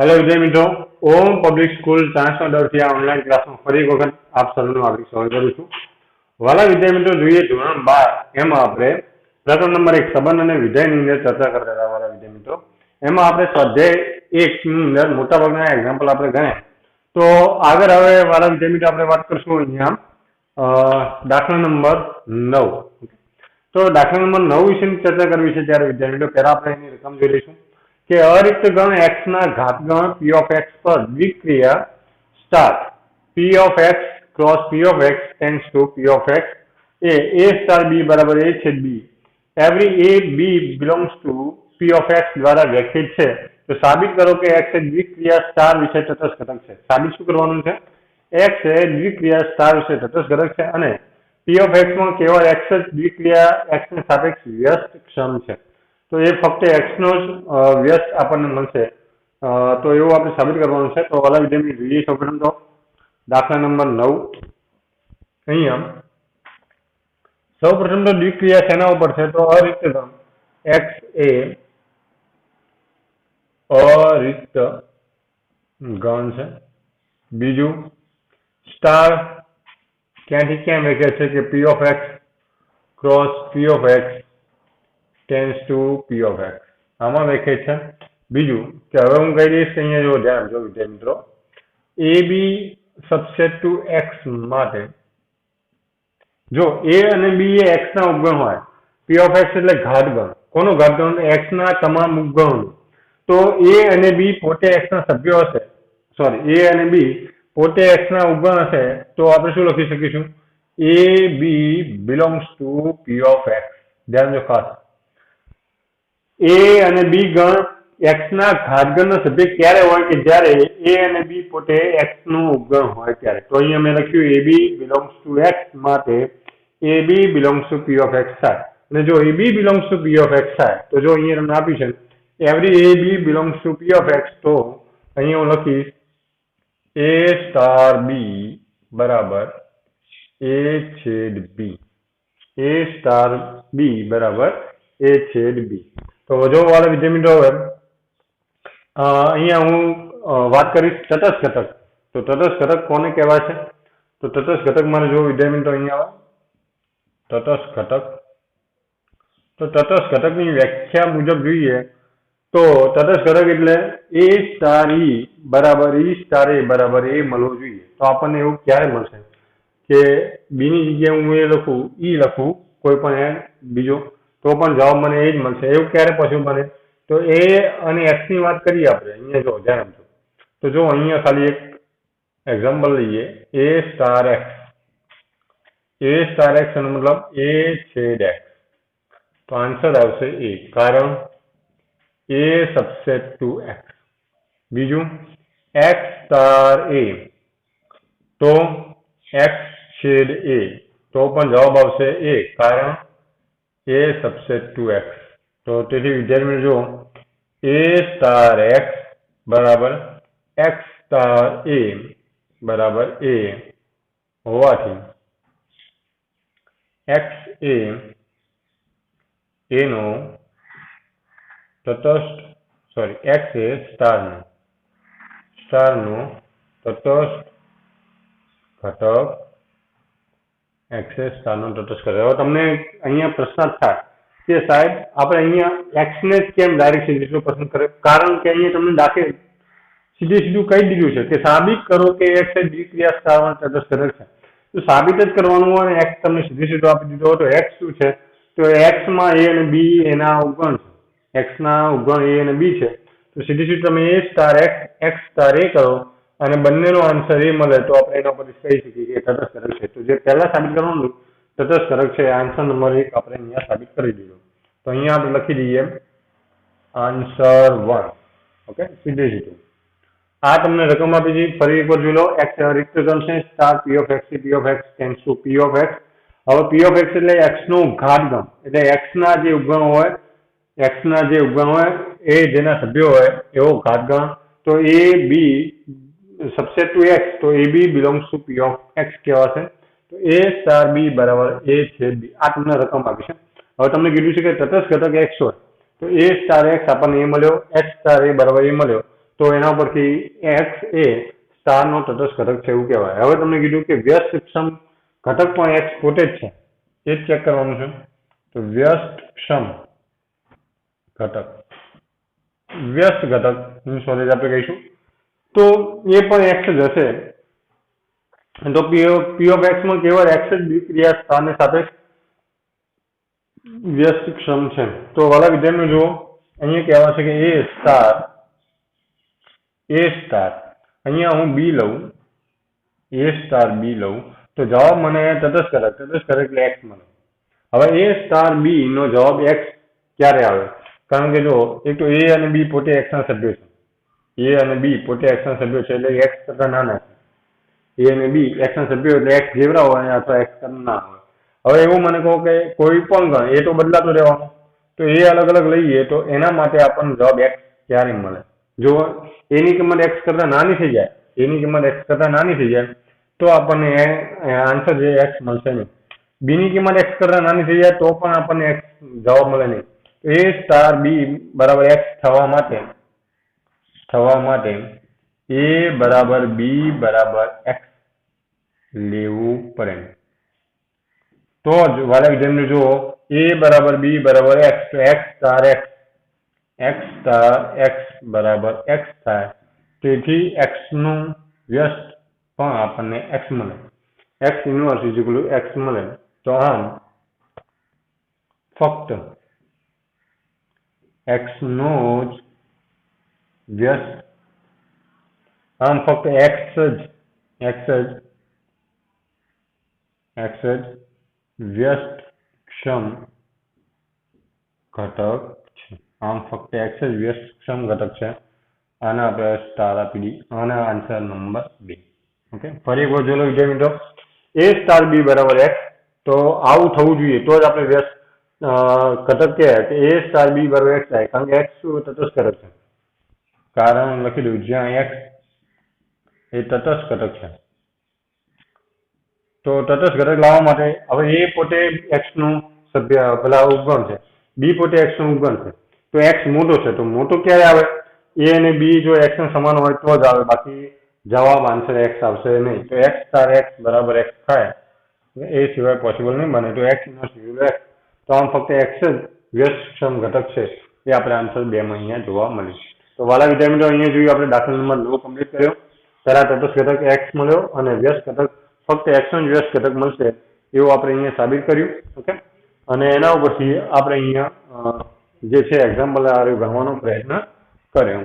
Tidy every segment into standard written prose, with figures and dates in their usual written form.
Hello विद्यार्थी मित्रों, ओम public school transfer તરફથી આ ઓનલાઈન ક્લાસમાં ફરી એક વખત આપ સૌનું હાર્દિક સ્વાગત કરું છું। વાલા વિદ્યાર્થી મિત્રો, જોઈએ ધોરણ 12 એમાં આપણે પ્રકરણ નંબર 1 સંબંધ અને વિધેયની અંદર ચર્ચા કરતા હતા। વાલા વિદ્યાર્થી મિત્રો, એમાં આપણે સ્વાધ્યાય 1 ની અંદર મોટાભાગના એક્ઝામ્પલ આપણે ગણ્યા। તો આગળ હવે વાલા વિદ્યાર્થી મિત્રો આપણે વાત કરશું અહીંયા દાખલા નંબર 9। તો દાખલા નંબર 9 વિશેની ચર્ચા કરવી છે ત્યારે વિદ્યાર્થી મિત્રો પહેલા આપણે એની રકમ જોઈ લઈશું કે અરિક્ત ગણ x ના ઘાતગણ p of x પર દ્વિક્રિયા star p of x cross p of x tends to p of x a star b બરાબર a છેદ b every a b belongs to p of x દ્વારા વ્યાખ્યાયિત છે। તો સાબિત કરો કે x એ દ્વિક્રિયા સ્ટાર વિશે તટસ્થ ઘટક છે। સાબિત શું કરવાનું છે? x એ દ્વિક્રિયા સ્ટાર વિશે તટસ્થ ઘટક છે અને p of x માં કેવળ x જ દ્વિક્રિયા x ને સાપેક્ષ વ્યસ્તક્ષમ છે। તો એ ફક્ત x નો જ વ્યસ્ત આપણને મળશે। તો એવું આપણે સાબિત કરવાનું છે। તો વાલા વિદ્યાર્થી જોઈએ સૌપ્રથમ તો દાખલા નંબર 9 અહીંયા સૌપ્રથમ તો દ્વિક્રિયા શેના ઉપર છે? તો અરિક્ત ગણ x એ અરિક્ત ગણ છે। બીજું સ્ટાર ક્યાંથી ક્યાં વ્યાખ્યા છે કે p of x cross p of x tends to p of x આમાં વ્યાખ્યાયિત છે। બીજું કે હવે હું કહી દઈશ અહીંયા જો ધ્યાન આપજો વિદ્યાર્થી મિત્રો, a b subset to x માટે જો a અને b એ x ના ઉપગણ હોય, p of x એટલે ઘાતગણ। કોનો ઘાતગણ? x ના તમામ ઉપગણો। તો a અને b પોતે x ના સભ્યો હશે, સોરી a અને b પોતે x ના ઉપગણ હશે, તો આપણે શું લખી શકીશું? a b belongs to p of x। ધ્યાન જો ખાસ, a અને b ગણ x ના ઘાતગણનો સભ્ય ક્યારે હોય? કે જ્યારે a અને b પોતે x નું ઉપગણ હોય ત્યારે। તો અહીંયા મેં લખ્યું ab belongs to x માટે ab belongs to p of x થાય। અને જો ab belongs to p of x થાય તો જો અહીંયા તમને આપ્યું છે every ab belongs to p of x, તો અહીંયા હું લખીશ a star b બરાબર a છેદ b, a star b બરાબર a છેદ b। તો જો વાળા વિદ્યાર્થી મિત્રો હવે અહીંયા હું વાત કરીશ તટસ્થ ઘટક। તો તટસ્થ ઘટક કોને કહેવાય છે? તો તટસ્થ ઘટક મારે જો વિદ્યાર્થી મિત્રો અહીંયા તટસ્થ ઘટક, તો તટસ્થ ઘટકની વ્યાખ્યા મુજબ જોઈએ તો તટસ્થ ઘટક એટલે a સ્ટાર e બરાબર e સ્ટાર a બરાબર a મળવો જોઈએ। તો આપણને એવું ક્યારે મળશે કે b ની જગ્યાએ હું એ લખું e લખું કોઈ પણ બીજો, તો પણ જવાબ મને એ જ મળશે। એવું ક્યારે પોસિબલ બને? તો a અને x ની વાત કરીએ આપણે અહીંયા જો ધ્યાન આપજો। તો જો અહીંયા ખાલી એક એક્ઝામ્પલ લઈએ a સ્ટાર x એનો મતલબ a છેદ x, તો આન્સર આવશે a, કારણ a સબસેટ ટુ x। બીજું x સ્ટાર a, તો x છેદ a, તો પણ જવાબ આવશે a, કારણ a સબસેટ ટુ x। તો તેથી વિદ્યાર્થી જો a સ્ટાર x બરાબર x સ્ટાર a બરાબર a હોવાથી x એ a નો તટસ્થ, સોરી x એ સ્ટારનો તટસ્થ ઘટક, x એ સ્ટારનો તટસ્થ ઘટક। હવે તમને અહીંયા પ્રશ્ન થાય કે સાહેબ આપણે અહીંયા x ને કેમ ડાયરેક્ટ સીધું પસંદ કરે? કારણ કે અહીંયા તમને દાખલ સીધું કહી દીધું છે કે સાબિત કરો કે x એ દ્વિક્રિયા સ્ટારમાં તટસ્થ ઘટક છે। તો સાબિત જ કરવાનું હોય અને x તમને સીધું આપી દીધો હોય તો x શું છે? તો x માં a અને b એના ઉપગણ છે, x ના ઉપગણ a અને b છે। તો સીધું તમે a star x star a કરો અને બંનેનો આન્સર એ મળે તો આપણે એના પર કહી શકીએ કે તટસ્થ ઘટક છે। તો જે પહેલા સાબિત કરવાનું તટસ્થ ઘટક છે, આન્સર નંબર 1 આપણે અહીંયા સાબિત કરી દીધો। તો અહીંયા આપણે લખી દઈએ આન્સર 1। ઓકે, સીધું આ તમને રકમ આપી છે, ફરી એકવાર જોઈ લો। x રિક્ત ગણ છે, star p of x p of x tends to p of x। હવે p of x એટલે x નો ઘાતગણ, એટલે x ના જે ઉપગણ હોય એ જેના સભ્યો હોય એવો ઘાતગણ। તો a b subset to x, તો a b belongs to p of x કહેવાશે। તો a સ્ટાર b બરાબર a છેદ b, આ તમને રકમ આપી છે। હવે તમને કીધું છે કે તટસ્થ ઘટક x હોય તો a સ્ટાર x આપણને એ મળ્યો, x સ્ટાર a બરાબર એ મળ્યો। તો એના પરથી એક્સ એ સ્ટારનો તટસ્થ ઘટક છે એવું કહેવાય. હવે તમને કીધું કે વ્યસ્તક્ષમ ઘટક પણ એક્સ પોતે જ છે, એ જ ચેક કરવાનું છે. તો વ્યસ્તક્ષમ ઘટક, વ્યસ્ત ઘટક સોરી આપણે કહીશું, તો એ પણ એક્સ જ હશે. તો પી ઓફ એક્સ માં કેવળ એક્સ જ ક્રિયા સ્થાનની સાપેક્ષ વ્યસ્તક્ષમ છે. તો વાલા વિદ્યાર્થીઓ જુઓ, અહીંયા કહેવા છે કે એ સ્ટાર અહીંયા હું બી લઉં, એ સ્ટાર બી લઉં, તો જવાબ મને તટસ્થ ઘટક એટલે એક્સ મળે. હવે એ સ્ટાર બી નો જવાબ એક્સ ક્યારે આવે? કારણ કે જો એક તો એ અને બી પોતે એક્સ ના સભ્યો છે, એ અને બી પોતે એક્સ ના સભ્યો છે એટલે એક્સ કરતા નાના છે. એ અને બી એક્સ ના સભ્યો એટલે એક્સ જેવડા હોય અથવા એક્સ કરતા ના હોય. હવે એવું મને કહો કે કોઈ પણ ગણ એ તો બદલાતો રહેવાનો, તો એ અલગ અલગ લઈએ તો એના માટે આપણને જવાબ એક્સ ક્યારે મળે? જો એની કિંમત એક્સ કરતા નાની થઈ જાય, એની કિંમત એક્સ કરતા નાની થઈ જાય તો આપણને આન્સર જે એક્સ મળશે નહીં. બી ની કિંમત એક્સ કરતા નાની થઈ જાય તો પણ આપણને એક્સ જવાબ મળે નહીં. એ સ્ટાર બી બરાબર એક્સ થવા માટે એ બરાબર બી બરાબર એક્સ લેવું પડે. તો જ વાલા વિદ્યાર્થીઓ જુઓ, એ બરાબર બી બરાબર એક્સ, તો એક્સ સ્ટાર એક્સ બરાબર એક્સ થાય. તેથી એક્સ નું વ્યસ્ત પણ આપણને એક્સ મળે, એક્સ ઇન્વર્સ એક્સ મળે. તો આમ ફક્ત એક્સ નો જ વ્યસ્ત, આમ ફક્ત એક્સ જ વ્યસ્તક્ષમ ઘટક છે. આમ ફક્ત એક્સ જ વ્યસ્તક્ષમ ઘટક છે. આને આપણે સ્ટાર આપી દઈએ. આના આન્સર નંબર 2. ઓકે, ફરી એક વાર જોઈ લો વિદ્યાર્થી મિત્રો, એ સ્ટાર બી બરાબર એક્સ, તો આવું થવું જોઈએ તો જ આપણે વ્યસ્ત ઘટક કહેવાય કે એ સ્ટાર બી બરાબર એક્સ થાય. કારણ કે એક્સ શું તટસ્થ ઘટક છે, કારણ લખી દઉં, જ્યાં એક્સ એ તટસ્થ ઘટક છે. તો તટસ્થ ઘટક લાવવા માટે હવે એ પોતે એક્સ નું સભ્ય પેલા ઉપગણ છે, બી પોતે એક્સ નું ઉપગણ છે, તો એક્સ મોટો છે. તો મોટો ક્યારે આવે? એ અને બી જો એક્સ ના સમાન હોય તો જ આવે, બાકી જવાબ આન્સર એક્સ આવશે નહીં. તો એક્સ સ્ટાર એક્સ બરાબર એક્સ થાય એ સિવાય પોસિબલ નહીં બને. તો એક્સ ઇન્વર્સ એક્સ, તો આમ ફક્ત એક્સ જ વ્યસ્તક્ષમ ઘટક છે. એ આપણે આન્સર 2 માં અહીંયા જોવા મળ્યું. તો વાલા વિદ્યાર્થી મિત્રો, અહીંયા જોયું આપણે દાખલા નંબર 9 કમ્પ્લીટ કર્યો. પહેલા તટસ્થ ઘટક એક્સ મળ્યો અને વ્યસ્ત ઘટક ફક્ત એક્સ નો જ વ્યસ્ત ઘટક મળશે એવું આપણે અહીંયા સાબિત કર્યું. ઓકે, અને એના ઉપરથી આપણે અહીંયા જે છે એક્ઝામ્પલ ગણવાનો પ્રયત્ન કર્યો.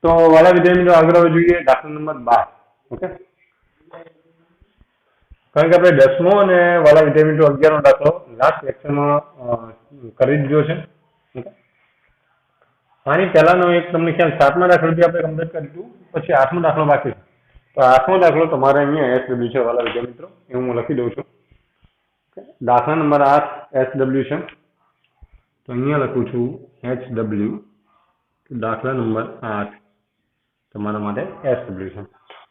તો વાલા વિદ્યાર્થી મિત્રો, આગળ હવે જોઈએ દાખલા નંબર 12. ઓકે, કારણ કે આપણે 10મો અને વાલા વિદ્યાર્થી મિત્રો 11નો દાખલો લાસ્ટ લેક્ચરમાં કરી દીધો છે. આની પહેલાનો એક તમને ખ્યાલ 7મા દાખલાથી આપણે કમ્પ્લીટ કરી દીધું, પછી 8મો દાખલો બાકી છે. તો 8મો દાખલો તમારે અહીંયા SW છે વાલા વિદ્યાર્થી મિત્રો, એ હું લખી દઉં છું. દાખલા નંબર 8 SW છે, તો અહીંયા લખું છું HW. દાખલા નંબર 8 તમારા માટે SW છે.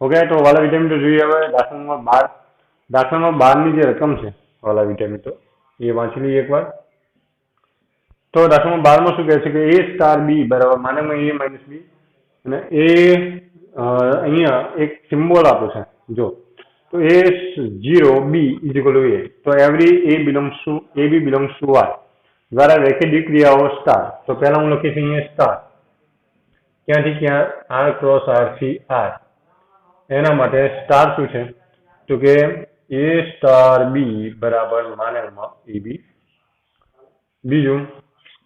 ઓકે, તો વાલા વિદ્યાર્થી મિત્રો જોઈએ હવે દાખલા નંબર 12. દાખલા નંબર 12 ની જે રકમ છે વાલા વિદ્યાર્થી મિત્રો, એ વાંચી લઈએ એકવાર. તો દાખલા નંબર 12 માં શું કહે છે કે એ સ્ટાર બી બરાબર માનેમાં એ માઇનસ બી, અને એ અહીંયા એક સિમ્બોલ આપ્યો છે જો, તો A0B is equal to A. તો every AB belongs to R દ્વારા રેખીય ક્રિયાઓ સ્ટાર. તો પહેલા હું લખીશ અહીંયા સ્ટાર, ક્યાંથી ક્યાં? R ક્રોસ R થી R. એના માટે સ્ટાર શું છે? તો કે A સ્ટાર બી બરાબર માનેમાં AB. બીજું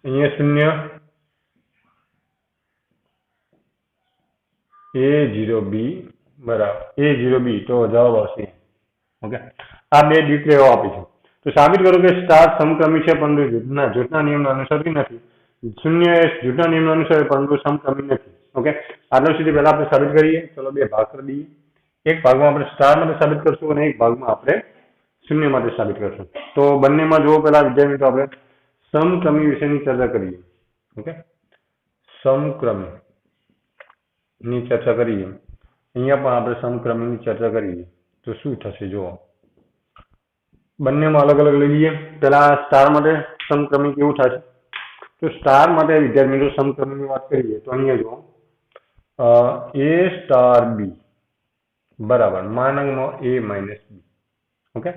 અહીંયા 0 A0B બરાબર A0B, તો જવાબ આવશે. ઓકે, આ બે દીકરીઓ આપી છે. તો સાબિત કરો કે સ્ટાર સમક્રમી છે પરંતુ જૂથના નિયમને અનુસરતી નથી. 0 એ જૂથના નિયમને અનુસરે પરંતુ સમક્રમી નથી. ઓકે, આટલા સુધી પહેલા આપણે સાબિત કરીએ. ચલો 2 ભાગ કરી દઈએ. એક ભાગમાં આપણે સ્ટાર માટે સાબિત કરશું અને એક ભાગમાં આપણે 0 માટે સાબિત કરશું. તો બંનેમાં જુઓ, પહેલા વિદ્યાર્થી મિત્રો આપણે સમક્રમી વિશેની ચર્ચા કરીએ. ઓકે, સમક્રમી ની ચર્ચા કરીએ. અહીંયા પણ આપણે સમક્રમીની ચર્ચા કરીએ તો શું થશે જુઓ. બંનેમાં અલગ અલગ લઈ લઈએ. પહેલા સ્ટાર માટે સમક્રમી કેવું થશે? તો સ્ટાર માટે વિદ્યાર્થી મિત્રો સમક્રમીની વાત કરીએ તો અહીંયા જુઓ, એ સ્ટાર બી બરાબર માનાંકમાં એ માઇનસ બી. ઓકે,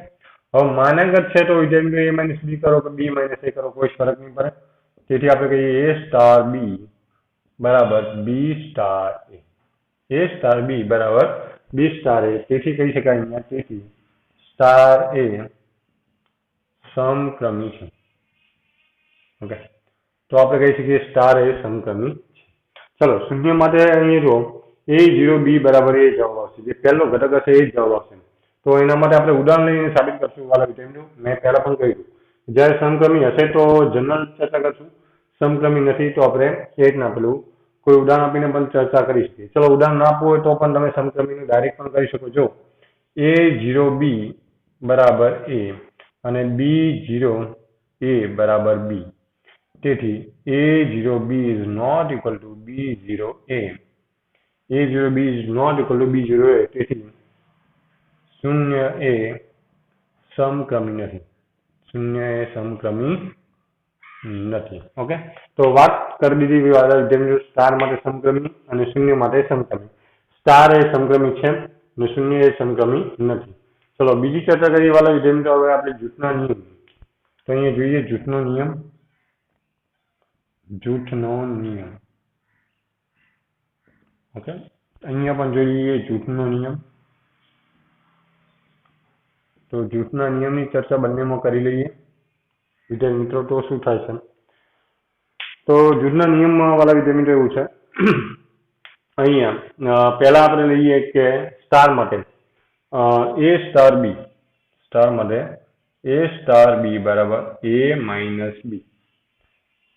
હવે માનાંક જ છે તો વિદ્યાર્થી એ માઇનસ બી કરો કે બી માઇનસ એ કરો કોઈ ફરક નહીં પડે. તેથી આપણે કહીએ એ સ્ટાર બી બરાબર બી સ્ટાર એ સ્ટાર બી બરાબર બી સ્ટાર એ. તેથી કહી શકાય અહીંયા તેથી સ્ટાર એ સમક્રમી છે. ઓકે, તો આપણે કહી શકીએ સ્ટાર એ સમક્રમી છે. ચલો શૂન્ય માટે અહીંયા જો A0B બરાબર એ જવાબ આવશે. જે પહેલો ઘટક હશે એ જ જવાબ આવશે. તો એના માટે આપણે ઉદાહરણ લઈને સાબિત કરશું વાલા વિદ્યાર્થીઓ. મેં પહેલા પણ કહ્યું જ્યારે સમક્રમી હશે તો જનરલ ચર્ચા કરશું, સમક્રમી નથી તો આપણે એ રીતના પેલું કોઈ ઉદાહરણ આપીને પણ ચર્ચા કરી શકીએ. ચલો ઉદાહરણ ના આપવું હોય તો પણ તમે સમક્રમીનું ડાયરેક્ટ પણ કરી શકો છો. A0B બરાબર A અને B0A બરાબર B. તેથી A0B is not equal to B0A. A0B is not equal to B0A. તેથી શૂન્ય એ સમક્રમી નથી. શૂન્ય એ સમક્રમી નથી. ઓકે, તો વાત કરી દીધી વિદ્યાર્થીઓ સ્ટાર માટે સમક્રમી અને શૂન્ય માટે સમક્રમી. સ્ટાર એ સમક્રમી છે અને શૂન્ય એ સમક્રમી નથી. ચલો બીજી ચર્ચા કરીએ વાલા વિદ્યાર્થીઓ. હવે આપણે જૂથના નિયમ. તો અહીંયા જોઈએ જૂથનો નિયમ. જૂથનો નિયમ. ઓકે, અહીંયા પણ જોઈએ જૂથનો નિયમ. તો જૂથના નિયમની ચર્ચા બંનેમાં કરી લઈએ વિદ્યાર્થી મિત્રો. તો શું થાય છે, તો જૂથના નિયમમાં વાળા વિદ્યાર્થી મિત્રો એવું છે અહીંયા પહેલા આપણે લઈએ કે સ્ટાર માટે એ સ્ટાર બી. સ્ટાર માટે એ સ્ટાર બી બરાબર એ માઇનસ બી.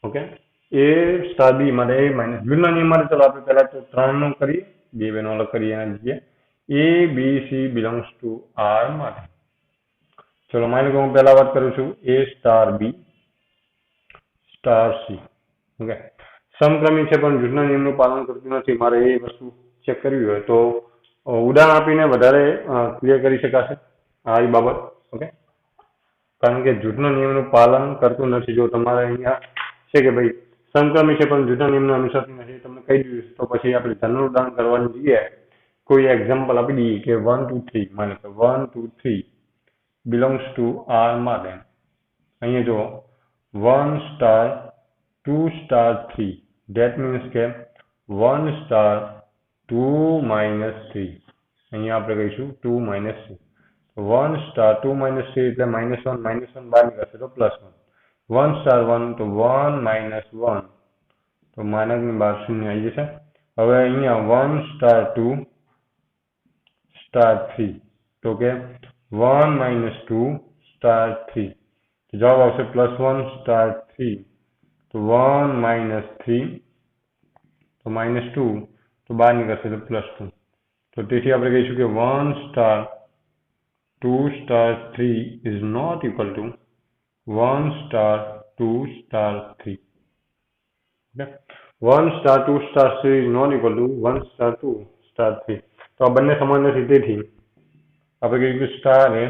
ઓકે, એ સ્ટાર બી માટે એ માઇનસ. જૂથના નિયમ માટે ચલો આપણે પહેલા તો 3 નો કરીએ, 2 નો અલગ કરીએ એના જગ્યાએ. A B C belongs to R માટે. ચલો માની લો હું પહેલા વાત કરું છું A star B star C. Okay, સમક્રમી છે પણ જૂથના નિયમનું પાલન કરતું નથી. મારે એ વસ્તુ ચેક કરવી હોય તો ઉદાહરણ આપીને વધારે ક્લિયર કરી શકાશે આ બાબત. ઓકે, કારણ કે જૂથના નિયમનું પાલન કરતું નથી. જો તમારે અહીંયા છે કે ભાઈ સમક્રમી છે પણ જૂથના નિયમને અનુસરતું નથી તમને કહી દીધું તો પછી આપણે ધનનું ઉદાહરણ કરવાની જગ્યાએ કોઈ એક્ઝામ્પલ આપી દઈએ કે 1 2 3 માની લો 1 2 3 belongs to R માટે. અહીંયા જો 1 સ્ટાર 2 સ્ટાર 3. that means કે 1 સ્ટાર 2 minus 3. અહીંયા આપણે કહીશું 2 minus 3. 1 સ્ટાર 2 minus 3 એટલે -1 બહાર નીકળશે તો +1. 1 સ્ટાર 1 તો 1 minus 1 તો માઇનસની બહાર શૂન્ય આવી જશે. હવે અહીંયા 1 સ્ટાર 2 સ્ટાર 3 તો કે 1 minus 2 સ્ટાર 3 તો જવાબ આવશે +1 સ્ટાર 3 તો 1 minus 3 તો -2 તો બહાર નીકળશે તો +2. તો તેથી આપણે કહીશું કે 1 star 2 star 3 is not equal to 1 star 2 star 3. Okay, 1 star 2 star 3 is not equal to 1 star 2 star 3. તો આ બંને સમાન નથી. તેથી આપણે કહીશું કે સ્ટાર એ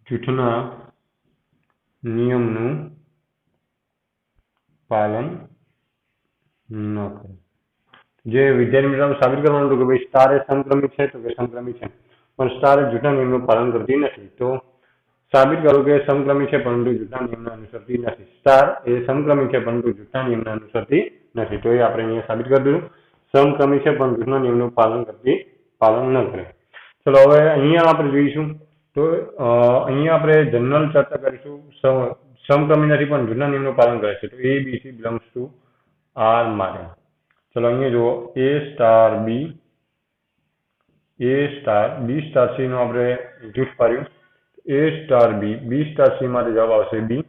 જૂથના નિયમનું પાલન ન કરે. જે વિદ્યાર્થી મિત્રો સાબિત કરવાનું હતું કે ભાઈ સ્ટાર એ સમક્રમી છે તો કે સમક્રમી છે પણ સ્ટાર એ જૂથના નિયમનું પાલન કરતી નથી. તો સાબિત કરો કે સમક્રમી છે પરંતુ જૂથના નિયમને અનુસરતી નથી. સ્ટાર એ સમક્રમી છે પરંતુ જૂથના નિયમને અનુસરતી નથી. તો એ આપણે અહીંયા સાબિત કરી દીધું. સમક્રમી છે પણ જૂથના નિયમનું પાલન ન કરે. ચલો હવે અહીંયા આપણે જોઈશું તો અહીંયા આપણે જનરલ ચર્ચા કરીશું. સમક્રમી નથી પણ જૂથના નિયમનું પાલન કરે છે તો A B C belongs to R માટે. ચલો અહીંયા જુઓ A star B star C નું આપણે જૂથ પાડ્યું. A star B star C માટે જવાબ આવશે બી.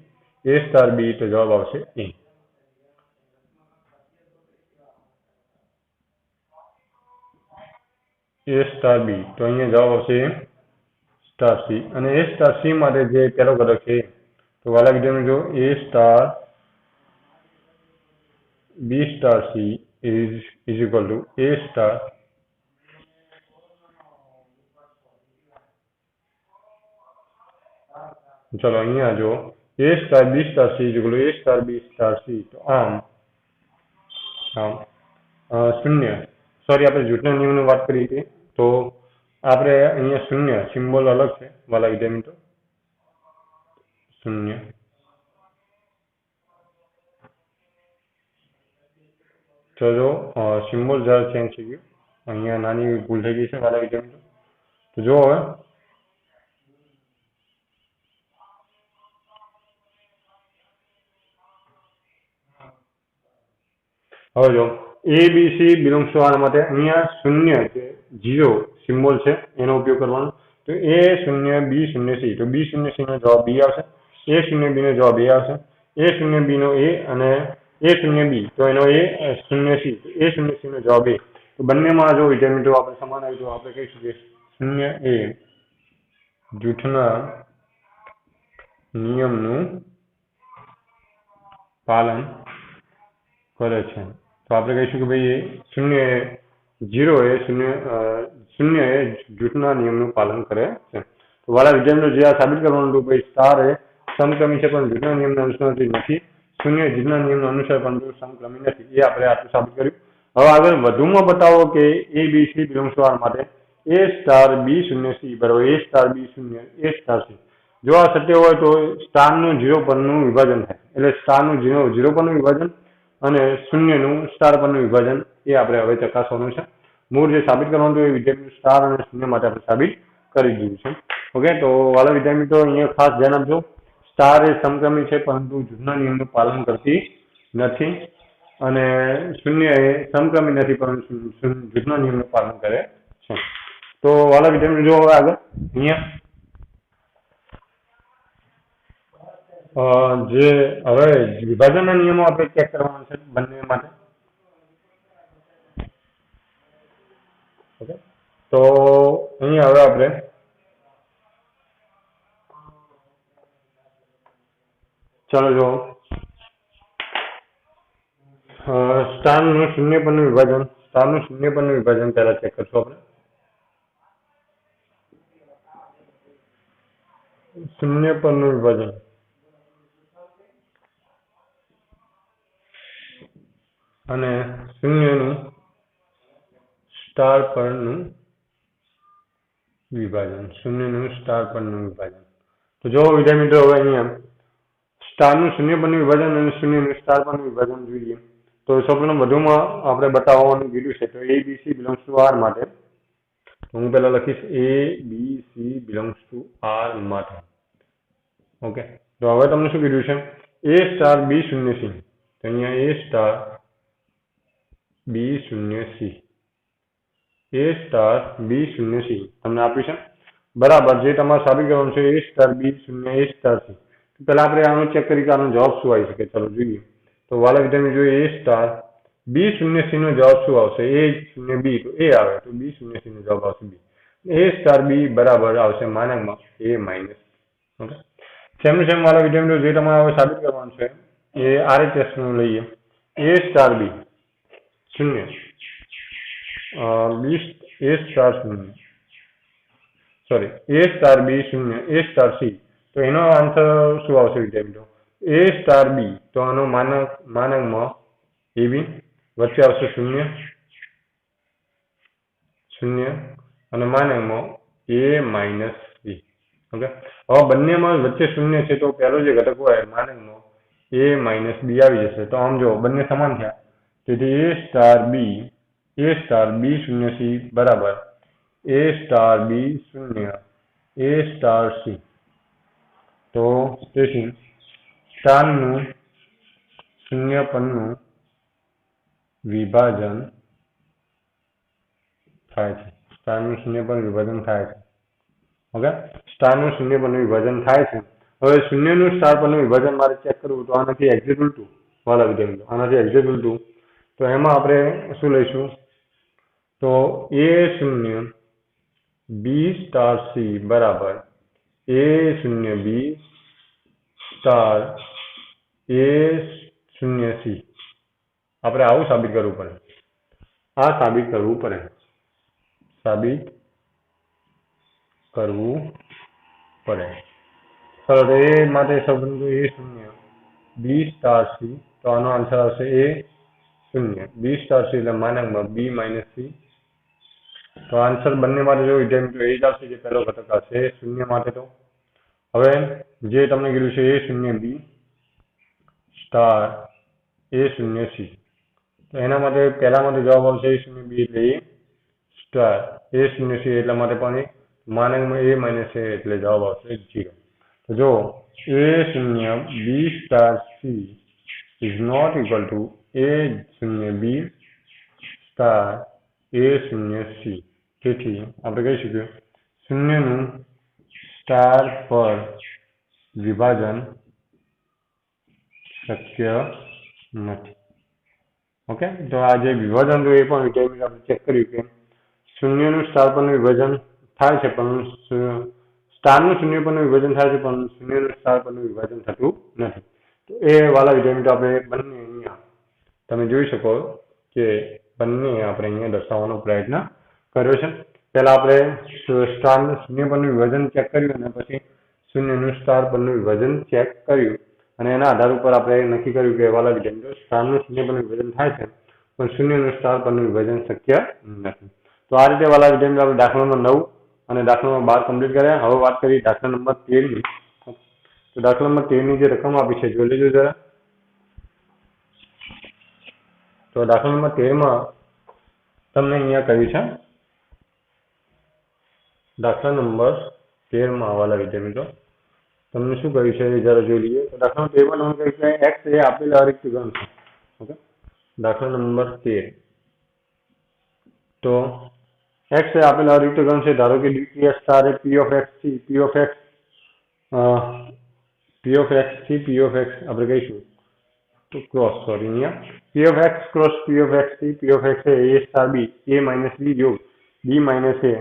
એ સ્ટાર બી તો જવાબ આવશે એ. એ સ્ટાર બી તો અહીંયા જવાબ આવશે સ્ટાર સી. અને એ સ્ટાર સી માટે જે પહેલો ઘટક છે તો વાલા વિદ્યાર્થીઓ જો A star B star C is equal to A star ચલો અહીંયા જો A star B star C is equal to A star B star C. તો આમ शून्य सॉरी આપણે જૂથના નિયમની વાત કરી હતી તો આપણે અહીંયા શૂન્ય સિમ્બોલ અલગ છે વાલા વિદ્યાર્થી મિત્રો શૂન્ય તો જો સિમ્બોલ જરા ચેન્જ થઈ ગયું અહીંયા નાની ભૂલ થઈ ગઈ છે વાલા વિદ્યાર્થી મિત્રો તો જો હવે જો ABC બિલોંગ્સ ટુ આર માટે અહીંયા શૂન્ય કે 0 સિમ્બોલ છે એનો ઉપયોગ કરવાનો તો A0 B0 C તો B0 C નો જવાબ B આવશે A0 B નો જવાબ A આવશે A0 B નો A અને A0 B તો એનો A0 C A0 C નો જવાબ A તો બંનેમાં જો વિદ્યાર્થી મિત્રો આપણે સમાન આવી તો આપણે કહીશું કે 0 A જૂથના નિયમનું પાલન કરે છે તો આપણે કહીશું કે ભાઈ શૂન્ય એ જૂથના નિયમનું પાલન કરે છે તો વાલા વિદ્યાર્થીઓ જે આ સાબિત કરવાનું હતું ભાઈ સ્ટાર એ સમક્રમી છે પણ જૂથના નિયમને અનુસરતી નથી શૂન્ય જૂથના નિયમને અનુસરે પરંતુ સમક્રમી નથી એ આપણે આટલું સાબિત કર્યું હવે આગળ વધુમાં બતાવો કે ABC બિલોંગ્સ ટુ આર માટે A સ્ટાર B0 C બરાબર A star B0 A star C જો આ સત્ય હોય તો સ્ટારનું 0 પરનું વિભાજન થાય એટલે સ્ટારનું 0 પરનું વિભાજન અને શૂન્યનું સ્ટાર પરનું વિભાજન એ આપણે હવે ચકાસવાનું છે મૂળ જે સાબિત કરવાનું હતું એ વિદ્યાર્થી સ્ટાર અને શૂન્ય માટે આપણે સાબિત કરી દીધું છે ઓકે તો વાલા વિદ્યાર્થી મિત્રો અહીંયા ખાસ ધ્યાન આપજો સ્ટાર એ સમક્રમી છે પરંતુ જૂથના નિયમનું પાલન કરતી નથી અને શૂન્ય એ સમક્રમી નથી પરંતુ જૂથના નિયમનું પાલન કરે છે તો વાલા વિદ્યાર્થી જો હવે આગળ અહીંયા જે હવે વિભાજનના નિયમો આપણે ચેક કરવાના છે બંને માટે ઓકે તો અહીંયા હવે આપણે ચાલો જો સ્ટારનું શૂન્ય પરનું વિભાજન પહેલા ચેક કરશું આપણે શૂન્ય પરનું વિભાજન અને શૂન્યનું સ્ટાર પરનું વિભાજન તો જો વિદ્યાર્થી મિત્રો હવે અહીંયા સ્ટારનું શૂન્ય પરનું વિભાજન અને શૂન્યનું સ્ટાર પરનું વિભાજન જોઈએ તો સૌપ્રથમ વધુમાં આપણે બતાવવાનું કીધું છે તો ABC બિલોંગ્સ ટુ આર માટે તો હું પહેલા લખીશ ABC બિલોંગ્સ ટુ આર માટે ઓકે તો હવે તમને શું કીધું છે A સ્ટાર B0 C તો અહીંયા A star B0 C A star B0 C તમને આપ્યું છે બરાબર જે તમારે સાબિત કરવાનું છે A star B0 A star C પહેલા આપણે આનો ચેક કરી કે આનો જવાબ શું આવી શકે ચાલો જોઈએ તો વાલા વિદ્યાર્થી જોઈએ A સ્ટાર B0 C નો જવાબ શું આવશે A0 B તો A આવે તો B0 C નો જવાબ આવશે B A સ્ટાર B બરાબર આવશે માનકમાં A માઇનસ ઓકે સેમ વાલા વિદ્યાર્થીઓ જે તમારે હવે સાબિત કરવાનું છે એ RHS નું લઈએ A star B 0 A star 0 sorry A star B0 A star C તો એનો આન્સર શું આવશે વિદ્યાર્થીઓ A સ્ટાર B તો આનો માનકમાં AB વચ્ચે આવશે 0 અને માનકમાં A માઇનસ B ઓકે હવે બંનેમાં વચ્ચે 0 છે તો પહેલો જે ઘટક હોય માનકમાં A માઇનસ B આવી જશે તો આમ જો બંને સમાન થયા તેથી A સ્ટાર B0 C બરાબર A star B0 A star C તો તેથી સ્ટારનું શૂન્ય પરનું વિભાજન થાય છે ઓકે સ્ટારનું શૂન્ય પરનું વિભાજન થાય છે હવે શૂન્યનું સ્ટાર પરનું વિભાજન મારે ચેક કરવું તો આનાથી એક્ઝેક્ટ ઉલટું વાલા વિદ્યાર્થીઓ આનાથી એક્ઝેક્ટ ઉલટું તો એમાં આપણે શું લઈશું તો A0 B સ્ટાર C બરાબર A0 B star A0 C આપણે આવું સાબિત કરવું પડે ચલો તો એ માટે સૌપ્રથમ A0 B સ્ટાર C તો આનો આન્સર આવશે शून्य बी स्टार सी એટલે માનાંકમાં બી માઇનસ સી તો આન્સર બંને માટે જો વિદ્યાર્થી એ જ આવશે જે પહેલો ઘટક હશે શૂન્ય માટે તો હવે જે તમને કીધું છે એ શૂન્ય બી સ્ટાર એ શૂન્ય સી તો એના માટે પહેલા માટે જવાબ આવશે એ શૂન્ય બી એટલે એ સ્ટાર એ શૂન્ય સી એટલા માટે પણ માનાંકમાં એ માઇનસ એ એટલે જવાબ આવશે 0 તો જો એ શૂન્ય B star C is not equal to a શૂન્ય બી સ્ટાર એ શૂન્ય સી તેથી આપણે કહી શકીએ શૂન્યનું સ્ટાર પર વિભાજન શક્ય નથી ઓકે તો આ જે વિભાજન તો એ પણ વિદ્યાર્થી આપણે ચેક કર્યું કે શૂન્યનું સ્ટાર પરનું વિભાજન થાય છે પણ સ્ટારનું શૂન્ય પરનું વિભાજન થાય છે પણ શૂન્યનું સ્ટાર પરનું વિભાજન થતું નથી તો એ વાલા વિદ્યાર્થી આપણે બંને અહીંયા તમે જોઈ શકો કે બંને આપણે અહીંયા દર્શાવવાનો પ્રયત્ન કર્યો છે પહેલા આપણે સ્ટારનું શૂન્ય પરનું વિભાજન ચેક કર્યું અને પછી શૂન્યનું સ્ટાર પરનું વિભાજન ચેક કર્યું અને એના આધાર ઉપર આપણે નક્કી કર્યું કે વાલા વિદ્યાર્થીઓ સ્ટારનું શૂન્ય પરનું વિભાજન થાય છે પણ શૂન્યનું સ્ટાર પરનું વિભાજન શક્ય નથી તો આ રીતે વાલા વિદ્યાર્થીઓ આપણે દાખલા નંબર 9 અને દાખલા નંબર 12 કમ્પ્લીટ કર્યા હવે વાત કરીએ દાખલા નંબર 13 ની તો દાખલા નંબર 13 ની જે રકમ આપી છે જોઈ લેજો જરા તો દાખલા નંબર 13 માં તમને અહીંયા કહ્યું છે દાખલા નંબર 13 માં વાલા વિદ્યાર્થીઓ તમને શું કહ્યું છે જરા જોઈ લઈએ તો દાખલા નંબર 13 માં તમને કહ્યું છે x એ આપેલ અરિક્ત ઘન છે ઓકે દાખલા નંબર 13 તો x એ આપેલ અરિક્ત ઘન છે ધારો કે dx star A p of x થી p of x થી p of x આપણે કહીશું તો ક્રોસ સોરી અહીંયા p of x cross p of x થી p of x A a star b a minus b યોગ b minus a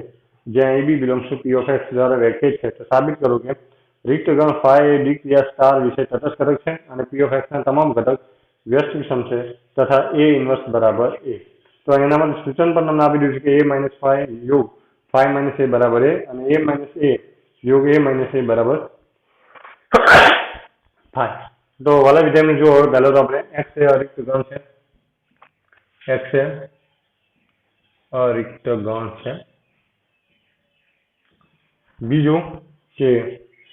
જ્યાં ab belongs to p of x દ્વારા વ્યાખ્યાયિત છે તો સાબિત કરો કે रिक्त गण फाई ए डी क्रिया स्टार विषय तटस्थ घटक है और पी ऑफ एक्स तमाम घटक व्यस्त विषम है तथा ए इनवर्स बराबर ए तो एना में सूचन पर तमने आपी दीधुं छे ए माइनस फाई योग फाई माइनस ए बराबर ए और ए माइनस ए योग ए माइनस ए बराबर फाई तो वाला विद्यार्थी जो पहले तो अपने एक्स ए अरिक्त गण है एक्स ए अरिक्त गण है बीजू के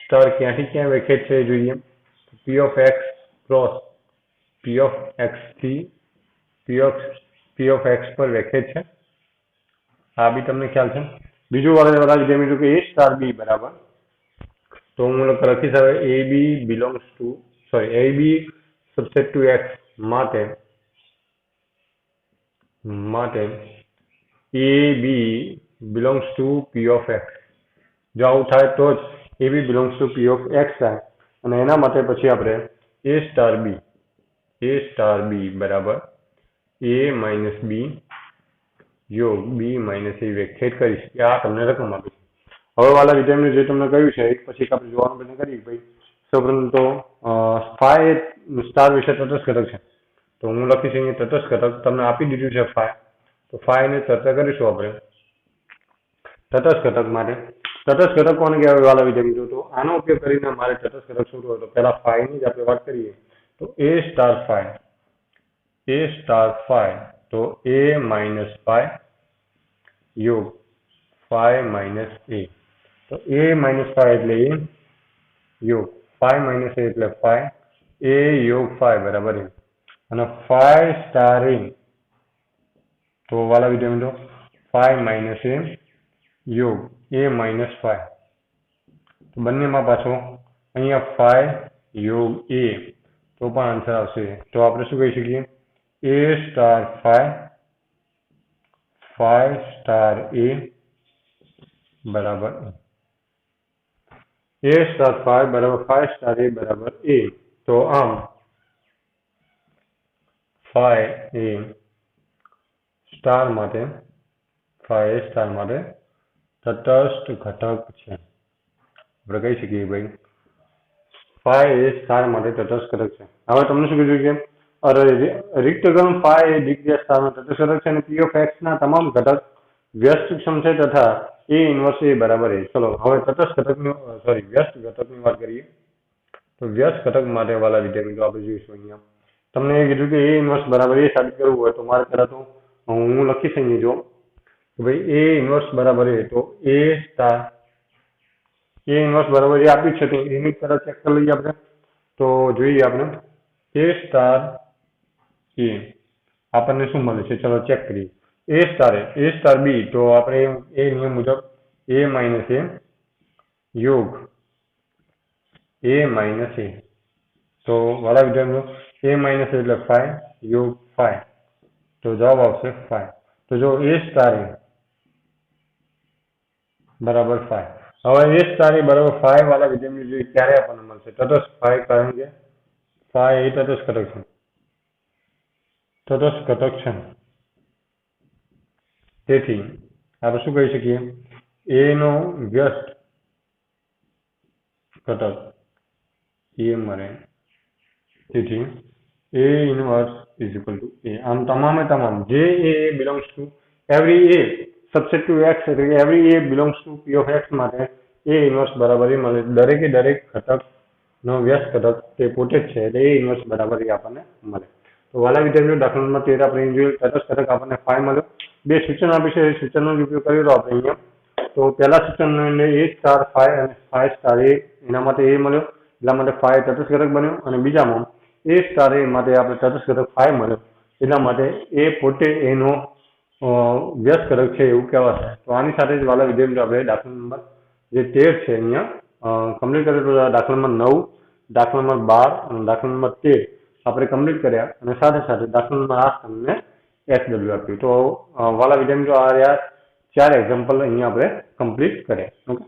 स्टार ક્યાંથી ક્યાં વ્યાખ્યાયિત છે જોઈએ p of x cross p of x થી p of x પર વ્યાખ્યાયિત છે આ બી તમને ખ્યાલ છે બીજું વાળા વિદ્યાર્થી કે a સ્ટાર b બરાબર તો હું લખી હવે ab belongs to sorry ab subset to x માટે ab belongs to p of x જો આવું થાય તો જ AB belongs to P of X થાય અને એના માટે પછી આપણે A સ્ટાર B બરાબર A માઇનસ B योग B માઇનસ A વ્યાખ્યાયિત કરીશ કે આ તમને રકમ આપી છે હવે વાલા વિદ્યાર્થીઓ જે તમને કહ્યું છે એક પછી આપણે જોવાનું પ્રયત્ન કરીએ ભાઈ સૌપ્રથમ તો ફાઈ સ્ટાર વિશે તટસ્થ ઘટક છે તો હું લખીશ અહીંયા તટસ્થ ઘટક તમને આપી દીધું છે ફાઈ તો ફાઈની ચર્ચા કરીશું આપણે તટસ્થ ઘટક માટે तटस्थ घटक कोने कहेवाय वाला विद्यार्थीओ तो आनो उपयोग करीने मारे तटस्थ घटक शोधवो હોય તો પહેલા फाई ની જ આપણે વાત કરીએ તો a स्टार फाई तो a माइनस फाई योग फाई माइनस a तो a माइनस फाई એટલે a योग फाई माइनस a એટલે फाई a योग फाई बराबर a અને फाई स्टार a तो वाला विद्यार्थीओ फाई माइनस a योग a माइनस फाई तो बने में पाछो अहींया फाई योग a तो पण आंसर आवशे तो आपणे शुं कही शकीए a star phi star a बराबर a स्टार फाई बराबर फाई स्टार a बराबर a तो आम फाई a स्टार माटे तटस्थ घटक है આપણે કહી શકીએ ભાઈ फाई ए स्टार માટે તટસ્થ ઘટક છે હવે તમને શું કીધું કે रिक्त गण फाई ए डी क्रिया स्टार में तटस्थ घटक है पी ऑफ एक्स ना तमाम घटक व्यस्त विषम है तथा ए इनवर्स ए बराबर है चलो હવે તટસ્થ ઘટક વ્યસ્ત ઘટકની વાત કરીએ તો વ્યસ્ત ઘટક માટે વાલા વિદ્યાર્થીઓ આપણે જોઈશું અહીંયા તમને એ કીધું કે એ ઇન્વર્સ બરાબર એ સાબિત કરવું હોય તો મારે પહેલા તો હું લખીશ અહીંયા જો કે ભાઈ એ ઇન્વર્સ બરાબર એ, તો એ સ્ટાર એ ઇન્વર્સ બરાબર એ આપ્યું છે તો એની તરફ ચેક કરી લઈએ આપણે. તો જોઈએ આપણે એ સ્ટાર એ આપણને શું મળે છે, ચલો ચેક કરીએ. એ સ્ટાર બી, તો આપણે એ નિયમ મુજબ એ માઇનસ એ યોગ એ માઇનસ એ, તો વાળા વિદ્યાર્થીઓ એ માઇનસ એટલે 5 યોગ 5, તો જવાબ આવશે 5. તો જો એ સ્ટાર એ બરાબર 5. હવે એ સ્ટાર એ બરાબર 5 વાળા વિદ્યાર્થીઓ ક્યારે આપણને મળશે, તટસ્થ 5, કારણ કે 5 એ તટસ્થ ઘટક છે. તટસ્થ ઘટક છે, તેથી આપણે શું કહી શકીએ, એ નો વ્યસ્ત ઘટક એ મળે. તેથી A inverse is equal to A. આમ તમામ જે A belongs to every A subset to X, એટલે કે every A belongs to P of X માટે એ ઇન્વર્સ બરાબર એ મળે. દરેકે દરેક ઘટક નો વ્યસ્ત ઘટક તે પોતે જ છે, એટલે એ ઇન્વર્સ બરાબર એ આપણને મળે. તો વાલા વિદ્યાર્થીઓ દાખલા નંબર 13 આપણે જોયું, તટસ્થ ઘટક આપણને 5 મળ્યો. બે સૂચન આપી છે, એ સૂચનનો ઉપયોગ કર્યો તો આપણે અહીંયા. તો પહેલા સૂચનનો એટલે એ સ્ટાર 5 અને 5 સ્ટાર એ, એના માટે એ મળ્યો, એટલા માટે 5 તટસ્થ ઘટક બન્યો. અને બીજામાં એ સ્ટાર એ માટે આપણે તટસ્થ ઘટક 5 મળ્યો, એટલા માટે એ પોતે એનો વ્યસ્ત ઘટક છે એવું કહેવાશે. તો આની સાથે જ વાલા વિદ્યાર્થીઓ આપણે દાખલા નંબર જે 13 છે અહીંયા કમ્પ્લીટ કર્યો. તો દાખલા નંબર 9, દાખલા નંબર 12 અને દાખલા નંબર 13 આપણે કમ્પ્લીટ કર્યા, અને સાથે સાથે દાખલા નંબર 8 તમને SW આપ્યું. તો વાલા વિદ્યાર્થીઓ આ રહ્યા 4 એક્ઝામ્પલ અહીંયા આપણે કમ્પ્લીટ કર્યા. ઓકે,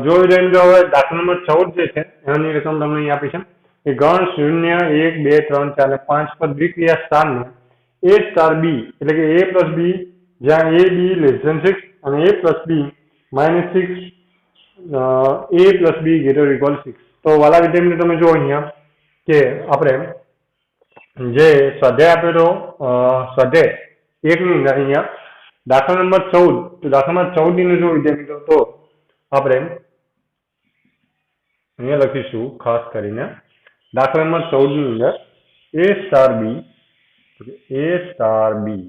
જો વિદ્યાર્થીઓ હવે દાખલા નંબર 14 જે છે એની રકમ તમને અહીં આપી છે કે ગણ 0, 1, 2, 3, 4 અને 5 પર દ્વિક્રિયા સ્ટારને એ સ્ટાર બી, એટલે કે એ પ્લસ બી, જ્યાં એ બી લેસ ધેન 6 અને એ પ્લસ બી માઇનસ 6, એ પ્લસ બી ગ્રેટર ઇક્વલ 6. તો વાલા વિદ્યાર્થીઓ તમે જો અહીંયા કે આપણે જે સ્વાધ્યાય આપ્યો તો સ્વાધ્યાય 1 ની અંદર અહીંયા દાખલા નંબર 14, તો દાખલા નંબર 14 ની જો વિદ્યાર્થીઓ તો આપણે અહીંયા લખીશું ખાસ કરીને દાખલા નંબર 14 ની અંદર એ સ્ટાર બી,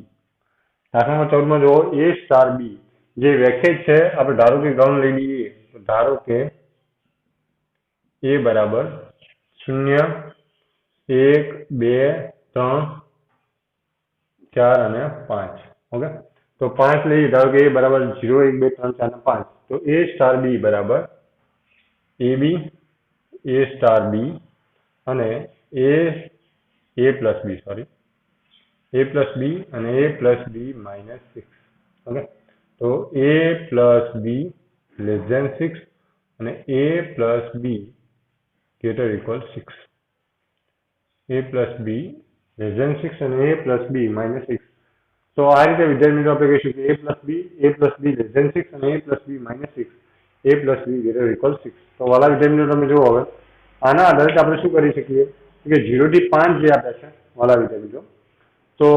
દાખલા નંબર 14 માં જો એ સ્ટાર બી જે વ્યાખ્યાયિત છે, આપણે ધારો કે ગણ લઈ લઈએ, તો ધારો કે એ બરાબર 0, 1, 2, 3, 4 અને 5. ઓકે, તો 5 લઈએ, ધારો કે એ બરાબર 0, 1, 2, 3, 4 અને 5. તો એ સ્ટાર બી બરાબર એ બી, એ સ્ટાર બી અને એ પ્લસ બી, સોરી, એ પ્લસ બી અને એ પ્લસ બી માઇનસ 6. ઓકે, તો એ પ્લસ બી લેસ ધેન 6 અને એ પ્લસ બી ગ્રેટર ઇક્વલ 6. એ પ્લસ બી લેસ ધેન 6 અને એ પ્લસ બી માઇનસ 6. તો આ રીતે વિદ્યાર્થી મિત્રો આપણે કહીશું કે એ પ્લસ બી લેસ ધેન 6 અને એ પ્લસ બી માઇનસ 6, એ પ્લસ બી ગ્રેટર ઇક્વલ 6. તો વાલા વિદ્યાર્થી મિત્રો તમે જુઓ, હવે આના આધારિત આપણે શું કરી શકીએ કે 0 થી 5 જે આપ્યા છે વાલા વિદ્યાર્થી મિત્રો, તો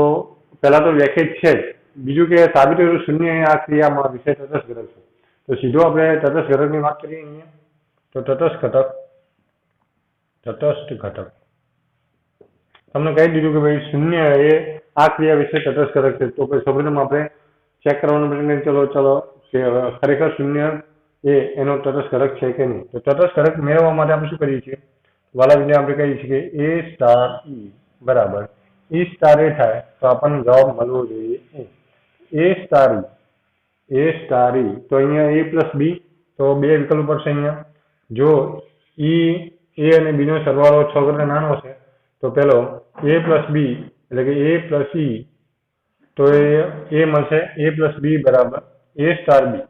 પહેલા તો વ્યાખ્યાયિત છે જ, બીજું કે સાબિત કર્યું 0 આ ક્રિયામાં વિષય તટસ્થ ઘટક છે. તો સીધો આપણે તટસ્થ ઘટકની વાત કરીએ અહીંયા. તો તટસ્થ ઘટક તમને કહી દીધું કે ભાઈ 0 એ આ ક્રિયા વિશે તટસ્થ ઘટક છે. તો પછી સૌપ્રથમ આપણે ચેક કરવાનું પ્રયત્ન, ચલો કે ખરેખર 0 એ એનો તટસ્થ ઘટક છે કે નહીં. તો તટસ્થ ઘટક મેળવવા માટે આપણે શું કરીએ છીએ, વાલા વિદ્યાર્થી આપણે કહીએ છીએ કે એ સ્ટાર ઈ બરાબર ઈ સ્ટાર એ થાય તો આપણને જવાબ મળવો જોઈએ એ સ્ટાર ઈ. તો અહીંયા એ પ્લસ બી, તો બે વિકલ્પ પડશે અહીંયા. જો ઈ એ અને બી નો સરવાળો 6 કરતા નાનો છે તો પેલો એ પ્લસ બી, એટલે કે એ પ્લસ ઈ, તો એ મળશે એ પ્લસ બી બરાબર એ સ્ટાર બી,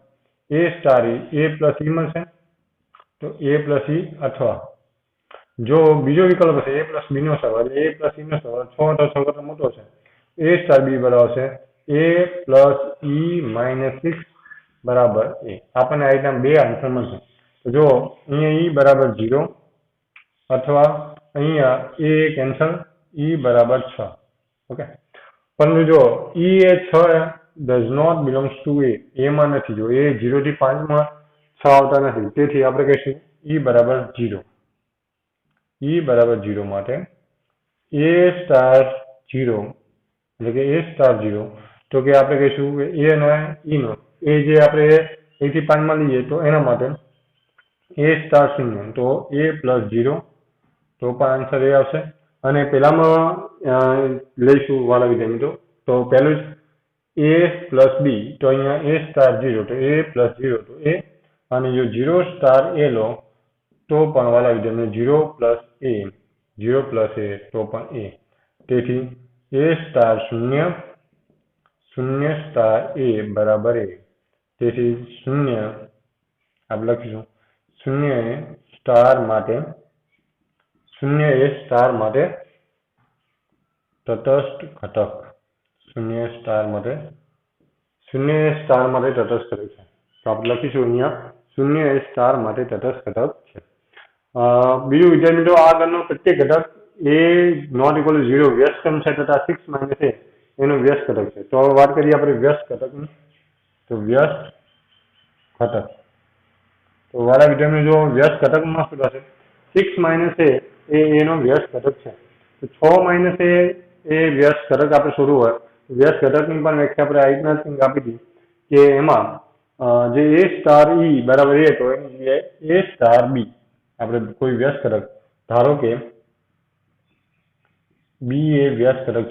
એ સ્ટાર ઈ, એ પ્લસ ઈ મળશે, તો એ પ્લસ ઈ. અથવા જો બીજો વિકલ્પ હશે એ પ્લસ બી નો સરવાળો, એટલે એ પ્લસ ઈ નો સરવાળો 6 કરતા મોટો છે, એ સ્ટાર બી બરાબર છે એ પ્લસ ઈ માઇનસ 6 બરાબર એ. આપણને આ રીતના બે આન્સર મળશે. તો જો અહીંયા ઈ બરાબર 0 અથવા અહીંયા એ કેન્સલ, ઈ બરાબર 6. ઓકે, પરંતુ જો ઈ એ 6 ડઝ નોટ બિલોંગ્સ ટુ એ, એમાં નથી. જો એ 0 થી 5 માં 6 આવતા નથી, તેથી આપણે કહીશું E બરાબર 0. E બરાબર 0 માટે A સ્ટાર 0 એટલે કે A સ્ટાર 0 તો કે આપણે કહીશું કે A અને E નો એ જે આપણે 1 થી 5 માં લઈએ તો એના માટે A સ્ટાર 0 તો A પ્લસ 0 તો પણ આન્સર એ આવશે. અને પેલામાં લઈશું વાલા વિદ્યાર્થી તો પહેલું જ A પ્લસ B તો અહીંયા A સ્ટાર 0 તો A પ્લસ 0 તો A અને જો 0 સ્ટાર A લો તો પણ વાલા વિદ્યાર્થી 0 પ્લસ A 0 પ્લસ A તો પણ A. તેથી A સ્ટાર 0 0 સ્ટાર A બરાબર A. તેથી 0 આપણે લખીશું 0 એ સ્ટાર માટે તટસ્થ ઘટક 0 સ્ટાર માટે તટસ્થ ઘટક છે. તો આપણે લખીશું અહીંયા 0 એ સ્ટાર માટે તટસ્થ ઘટક છે. બીજું વિદ્યાર્થી મિત્રો આગળનો પ્રત્યેક ઘટક એ નોટ ઇક્વલ ટુ 0 વ્યસ્તમ છે તથા 6 માઇનસ એ એનો વ્યસ્ત ઘટક છે. તો હવે વાત કરીએ આપણે વ્યસ્ત ઘટકની. તો વ્યસ્ત ઘટક તો વાળા વિદ્યાર્થી જો વ્યસ્ત ઘટકમાં શું થશે 6 માઇનસ એ એનો વ્યસ્ત ઘટક છે. તો 6 માઇનસ એ વ્યસ્ત ઘટક આપણે શોધવું હોય વ્યસ્ત ઘટકની પણ વ્યાખ્યા આપણે આ રીતના જ આપી હતી કે એમાં જે A સ્ટાર E બરાબર A તો એની જગ્યાએ A સ્ટાર B આપણે કોઈ વ્યસ્ત ઘટક ધારો કે B એ વ્યસ્ત ઘટક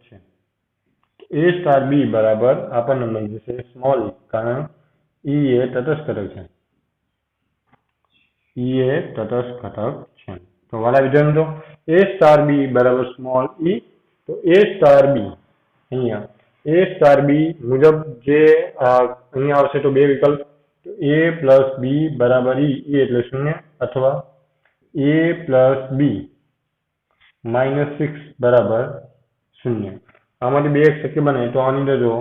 છે. A સ્ટાર B બરાબર આપણને મળી જશે સ્મોલ e કારણ E એ તટસ્થ ઘટક છે. તો વાલા વિદ્યાર્થીઓ A સ્ટાર B બરાબર સ્મોલ e તો A સ્ટાર B અહીંયા A સ્ટાર B મુજબ જે અહીંયા આવશે તો બે વિકલ્પ A પ્લસ B બરાબર E એટલે 0 અથવા A પ્લસ B -6 બરાબર 0. આમાંથી બે એક શક્ય બને તો આની અંદર જો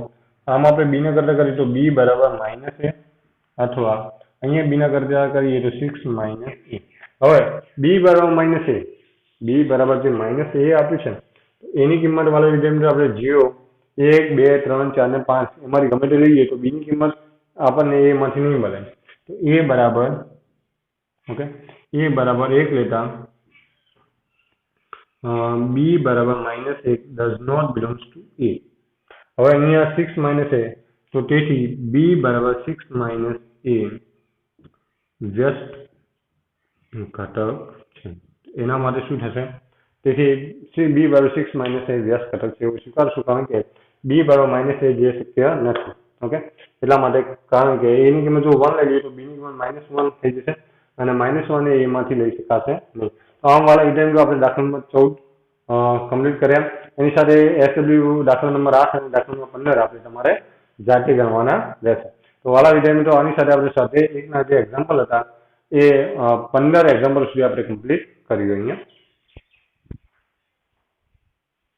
આમાં આપણે B ના કરતા કરીએ તો B બરાબર -A અથવા અહીંયા B ના કરતા કરીએ તો 6 - A. હવે B બરાબર -A B બરાબર જે -A આપ્યું છે એની કિંમત વાળા વિદ્યાર્થીઓ આપણે 0 1 2 3 4 ને 5 એમાંથી ગમે તે લઈએ તો B ની કિંમત આપણને A માંથી નહીં મળે. તો A બરાબર 1 લેતા B બરાબર -1 does not belongs to A. હવે અહીંયા 6 - A તો તેથી B બરાબર 6 - A વ્યસ્ત ઘટક છે. એના માટે શું થશે તેથી B બરાબર 6 - A વ્યસ્ત ઘટક છે એવું સ્વીકારશું કારણ કે B બરાબર -A જે શક્ય નથી. ઓકે એટલા માટે કારણ કે A ની કિંમત જો 1 લઈ લઈએ તો B ની કિંમત -1 થઈ જશે અને -1 એ માંથી લઈ શકાશે નહીં. તો આમ વાળા વિદ્યાર્થીઓ આપણે દાખલા નંબર 14 કમ્પ્લીટ કર્યા. એની સાથે SW દાખલા નંબર 8 અને દાખલા નંબર 15 આપણે તમારે જાતે ગણવાના રહેશે. તો વાળા વિદ્યાર્થીઓ આની સાથે આપણે સ્વાધ્યાય 1 ના જે એક્ઝામ્પલ હતા એ 15 એક્ઝામ્પલ સુધી આપણે કમ્પ્લીટ કર્યું અહીંયા.